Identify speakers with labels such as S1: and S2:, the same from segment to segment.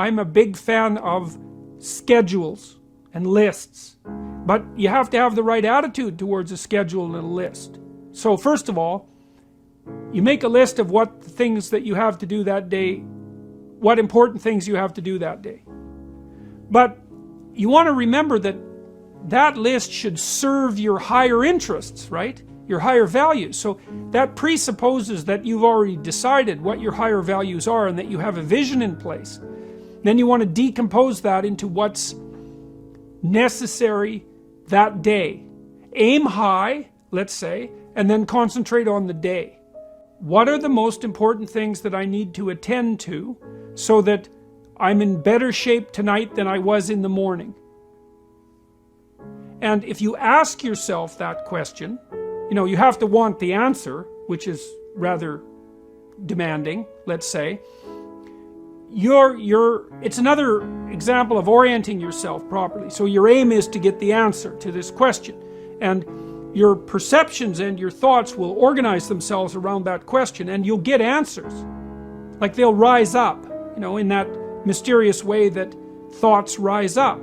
S1: I'm a big fan of schedules and lists. But you have to have the right attitude towards a schedule and a list. So first of all, you make a list of what things that you have to do that day, what important things you have to do that day. But you want to remember that that list should serve your higher interests, right? Your higher values. So that presupposes that you've already decided what your higher values are and that you have a vision in place. Then you want to decompose that into what's necessary that day. Aim high, let's say, and then concentrate on the day. What are the most important things that I need to attend to so that I'm in better shape tonight than I was in the morning? And if you ask yourself that question, you have to want the answer, which is rather demanding, let's say. It's another example of orienting yourself properly. So your aim is to get the answer to this question. And your perceptions and your thoughts will organize themselves around that question, and you'll get answers. Like they'll rise up, in that mysterious way that thoughts rise up.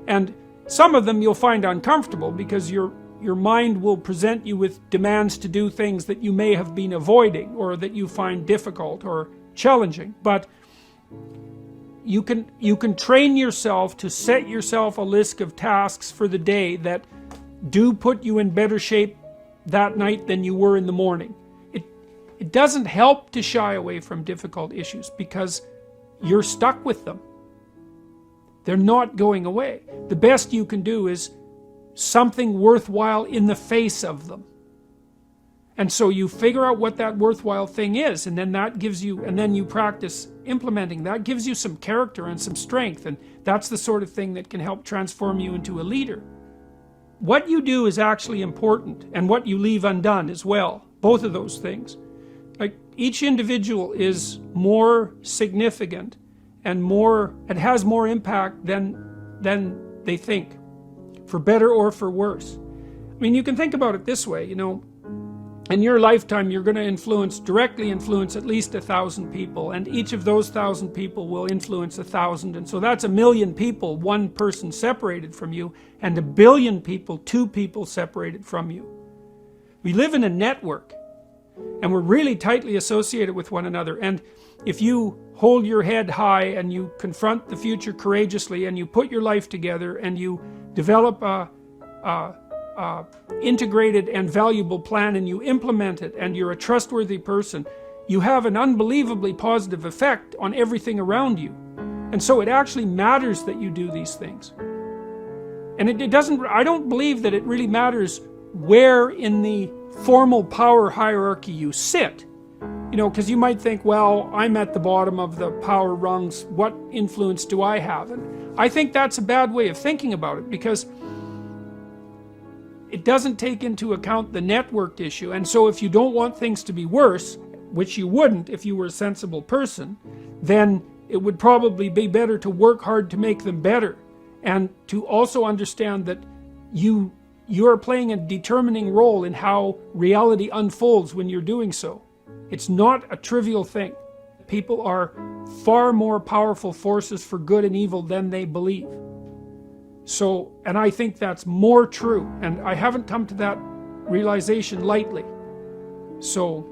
S1: And some of them you'll find uncomfortable because your mind will present you with demands to do things that you may have been avoiding or that you find difficult or challenging. But you can train yourself to set yourself a list of tasks for the day that do put you in better shape that night than you were in the morning. It doesn't help to shy away from difficult issues because you're stuck with them. They're not going away. The best you can do is something worthwhile in the face of them. And so you figure out what that worthwhile thing is, and then that gives you, and then you practice implementing that, gives you some character and some strength, and that's the sort of thing that can help transform you into a leader. What you do is actually important, and what you leave undone as well. Both of those things. Like each individual is more significant and it has more impact than they think, for better or for worse. I mean, you can think about it this way, in your lifetime you're going to directly influence at least 1,000 people, and each of those 1,000 people will influence 1,000, and so that's 1,000,000 people, one person separated from you, and 1,000,000,000 people, two people separated from you. We live in a network, and we're really tightly associated with one another, and if you hold your head high and you confront the future courageously and you put your life together and you develop a integrated and valuable plan and you implement it and you're a trustworthy person, you have an unbelievably positive effect on everything around you. And so it actually matters that you do these things. And I don't believe that it really matters where in the formal power hierarchy you sit. Because you might think, well, I'm at the bottom of the power rungs, what influence do I have? And I think that's a bad way of thinking about it, because it doesn't take into account the networked issue. And so if you don't want things to be worse, which you wouldn't if you were a sensible person, then it would probably be better to work hard to make them better, and to also understand that you're playing a determining role in how reality unfolds when you're doing so. It's not a trivial thing. People are far more powerful forces for good and evil than they believe. So, and I think that's more true, and I haven't come to that realization lightly. So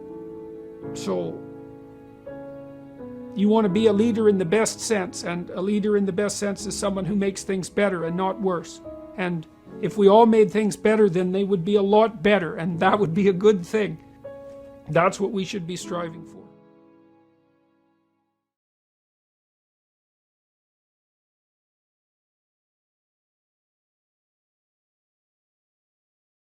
S1: you want to be a leader in the best sense, and a leader in the best sense is someone who makes things better and not worse. And if we all made things better, then they would be a lot better, and that would be a good thing. That's what we should be striving for.